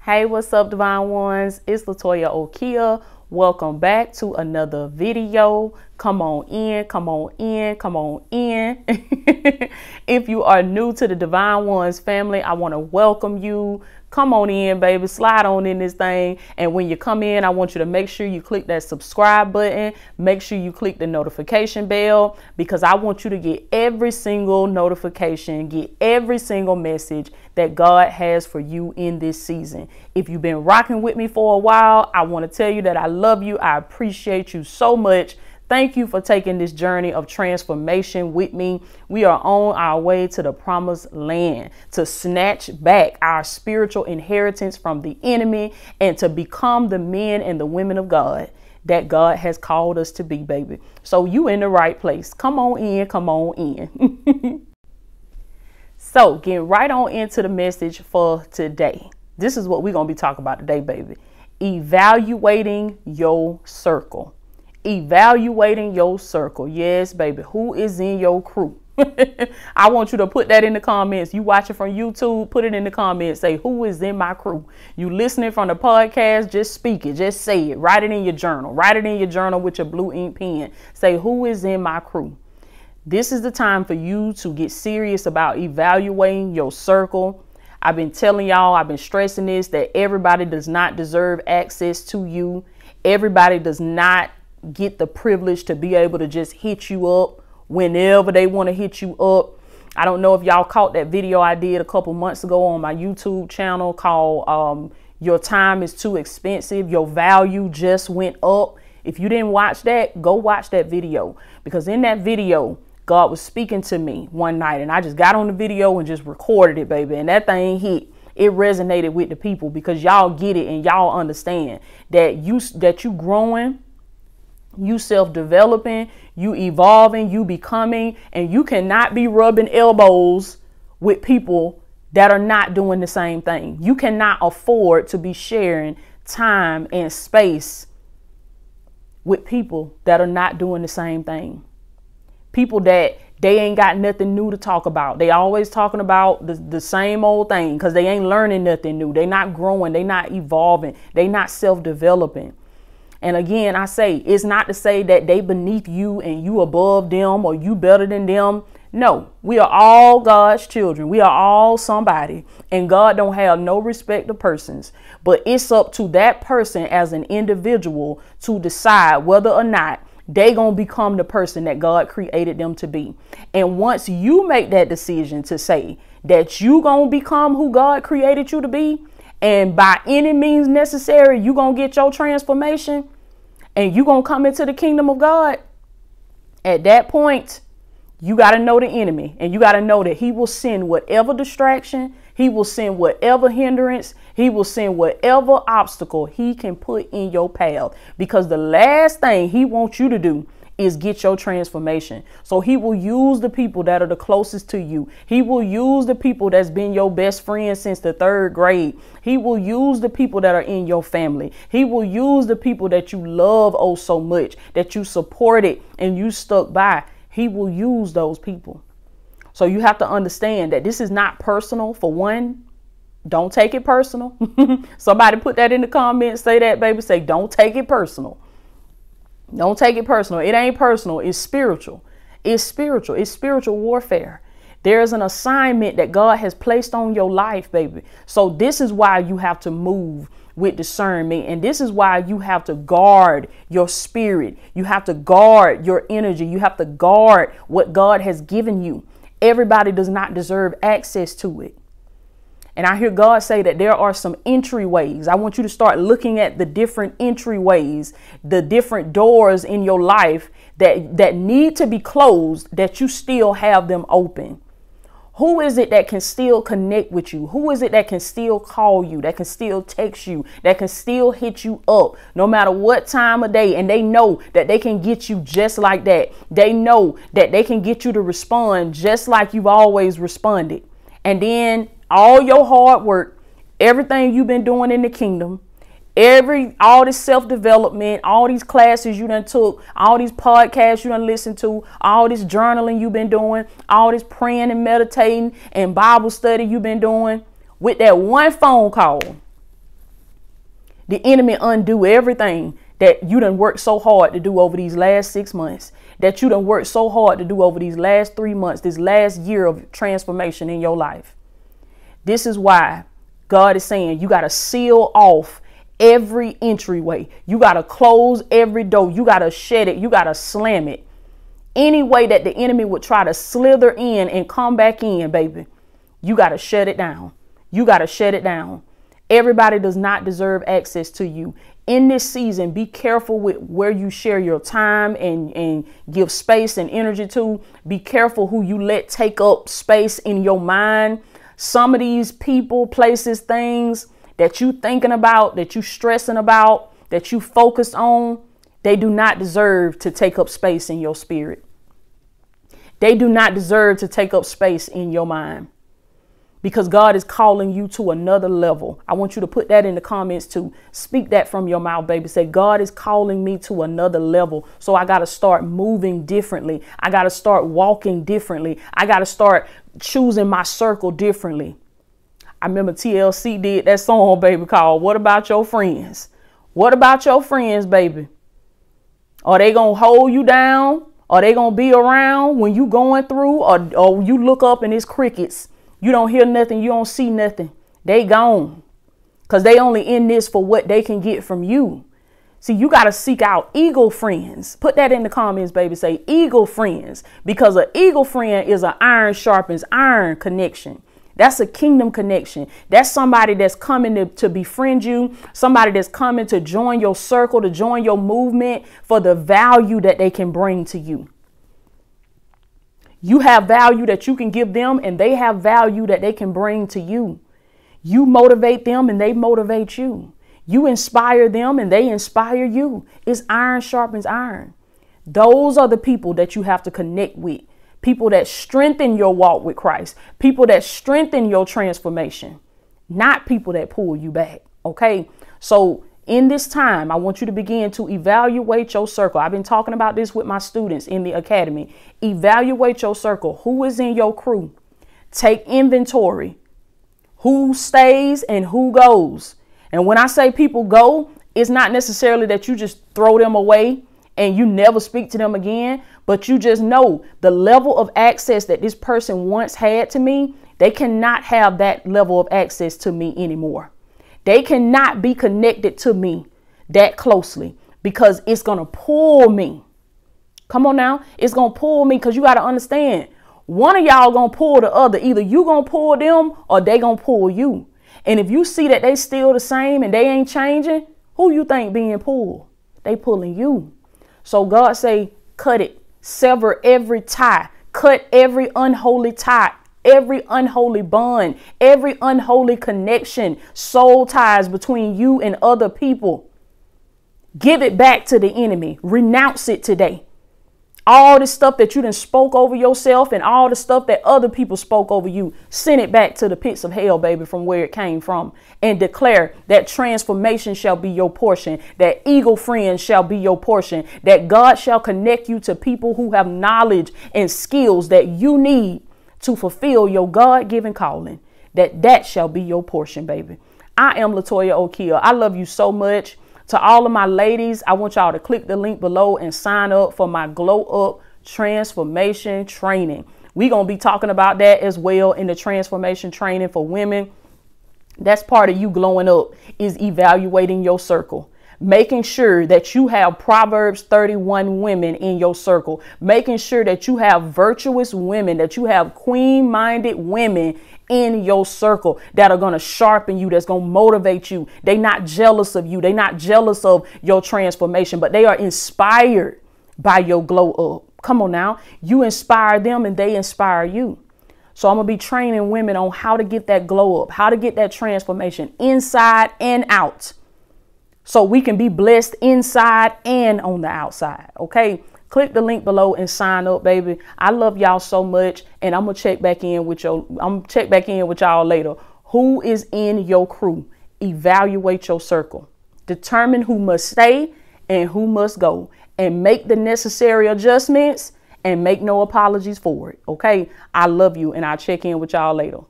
Hey, what's up, Divine Ones? It's Latoya Okeia. Welcome back to another video. Come on in, come on in, come on in. If you are new to the Divine Ones family, I want to welcome you. Come on in, baby. Slide on in this thing. And when you come in, I want you to make sure you click that subscribe button. Make sure you click the notification bell, because I want you to get every single notification, get every single message that God has for you in this season. If you've been rocking with me for a while, I want to tell you that I love you. I appreciate you so much. Thank you for taking this journey of transformation with me. We are on our way to the promised land, to snatch back our spiritual inheritance from the enemy and to become the men and the women of God that God has called us to be, baby. So you in the right place. Come on in, come on in. So getting right on into the message for today. This is what we're going to be talking about today, baby. Evaluating your circle. Evaluating your circle. Yes, baby. Who is in your crew? I want you to put that in the comments. You watching from YouTube, put it in the comments. Say, who is in my crew? You listening from the podcast, just speak it. Just say it. Write it in your journal. Write it in your journal with your blue ink pen. Say, who is in my crew? This is the time for you to get serious about evaluating your circle. I've been telling y'all, I've been stressing this, that everybody does not deserve access to you. Everybody does not get the privilege to be able to just hit you up whenever they want to hit you up. I don't know if y'all caught that video I did a couple months ago on my YouTube channel called Your Time is Too Expensive. Your value just went up. If you didn't watch that, go watch that video, because in that video, God was speaking to me one night and I just got on the video and just recorded it, baby. And that thing hit. It resonated with the people, because y'all get it and y'all understand that you growing, you self-developing, you evolving, you becoming, and you cannot be rubbing elbows with people that are not doing the same thing. You cannot afford to be sharing time and space with people that are not doing the same thing. People that they ain't got nothing new to talk about. They always talking about the same old thing, because they ain't learning nothing new. They not growing. They not evolving. They not self-developing. And again, I say, it's not to say that they beneath you and you above them or you better than them. No, we are all God's children. We are all somebody, and God don't have no respect of persons. But it's up to that person as an individual to decide whether or not they gonna become the person that God created them to be. And once you make that decision to say that you gonna become who God created you to be, and by any means necessary, you gonna get your transformation and you gonna come into the kingdom of God, at that point, you got to know the enemy, and you got to know that he will send whatever distraction, he will send whatever hindrance, he will send whatever obstacle he can put in your path, because the last thing he wants you to do is get your transformation. So he will use the people that are the closest to you. He will use the people that's been your best friend since the 3rd grade. He will use the people that are in your family. He will use the people that you love oh so much, that you supported and you stuck by. He will use those people. So you have to understand that this is not personal. For one, don't take it personal. Somebody put that in the comments. Say that, baby. Say, don't take it personal. Don't take it personal. It ain't personal. It's spiritual. It's spiritual. It's spiritual warfare. There is an assignment that God has placed on your life, baby. So this is why you have to move with discernment. And this is why you have to guard your spirit. You have to guard your energy. You have to guard what God has given you. Everybody does not deserve access to it. And I hear God say that there are some entryways. I want you to start looking at the different entryways, the different doors in your life that need to be closed, that you still have them open. Who is it that can still connect with you? Who is it that can still call you, that can still text you, that can still hit you up no matter what time of day? And they know that they can get you just like that. They know that they can get you to respond just like you've always responded. And then all your hard work, everything you've been doing in the kingdom, all this self-development, all these classes you done took, all these podcasts you done listened to, all this journaling you've been doing, all this praying and meditating and Bible study you've been doing, with that one phone call, The enemy undo everything that you done worked so hard to do over these last 6 months, that you done worked so hard to do over these last 3 months, this last year of transformation in your life. This is why God is saying you got to seal off every entryway. You got to close every door. You got to shed it. You got to slam it. Any way that the enemy would try to slither in and come back in, baby, you got to shut it down. You got to shut it down. Everybody does not deserve access to you. In this season, be careful with where you share your time and give space and energy to. Be careful who you let take up space in your mind. Some of these people, places, things that you thinking about, that you stressing about, that you focused on, they do not deserve to take up space in your spirit. They do not deserve to take up space in your mind, because God is calling you to another level. I want you to put that in the comments too. Speak that from your mouth, baby. Say, God is calling me to another level. So I got to start moving differently. I got to start walking differently. I got to start choosing my circle differently. I remember TLC did that song, baby, called What About Your Friends? What about your friends, baby? Are they going to hold you down? Are they going to be around when you going through, or you look up and it's crickets? You don't hear nothing. You don't see nothing. They gone, because they only in this for what they can get from you. See, you got to seek out eagle friends. Put that in the comments, baby. Say eagle friends, because an eagle friend is an iron sharpens iron connection. That's a kingdom connection. That's somebody that's coming to befriend you. Somebody that's coming to join your circle, to join your movement for the value that they can bring to you. You have value that you can give them, and they have value that they can bring to you. You motivate them and they motivate you. You inspire them and they inspire you. It's iron sharpens iron. Those are the people that you have to connect with. People that strengthen your walk with Christ. People that strengthen your transformation. Not people that pull you back. Okay. So in this time, I want you to begin to evaluate your circle. I've been talking about this with my students in the academy. Evaluate your circle. Who is in your crew? Take inventory. Who stays and who goes? And when I say people go, it's not necessarily that you just throw them away and you never speak to them again, but you just know the level of access that this person once had to me, they cannot have that level of access to me anymore. They cannot be connected to me that closely, because it's going to pull me. Come on now. It's going to pull me, because you got to understand, one of y'all going to pull the other. Either you going to pull them or they going to pull you. And if you see that they still the same and they ain't changing, who you think being pulled? They pulling you. So God say, cut it, sever every tie, cut every unholy tie, every unholy bond, every unholy connection, soul ties between you and other people. Give it back to the enemy. Renounce it today. All the stuff that you done spoke over yourself and all the stuff that other people spoke over you, send it back to the pits of hell, baby, from where it came from, and declare that transformation shall be your portion, that eagle friends shall be your portion, that God shall connect you to people who have knowledge and skills that you need to fulfill your God-given calling, that shall be your portion, baby. I am Latoya Okeia. I love you so much. To all of my ladies, I want y'all to click the link below and sign up for my Glow Up Transformation Training. We're going to be talking about that as well in the transformation training for women. That's part of you glowing up, is evaluating your circle. Making sure that you have Proverbs 31 women in your circle. Making sure that you have virtuous women, that you have queen-minded women in your circle that are going to sharpen you, that's going to motivate you. They're not jealous of you. They're not jealous of your transformation, but they are inspired by your glow up. Come on now. You inspire them and they inspire you. So I'm going to be training women on how to get that glow up, how to get that transformation inside and out, so we can be blessed inside and on the outside. Okay. Click the link below and sign up, baby. I love y'all so much. And I'm going to check back in with y'all later. Who is in your crew? Evaluate your circle. Determine who must stay and who must go, and make the necessary adjustments and make no apologies for it. Okay. I love you, and I'll check in with y'all later.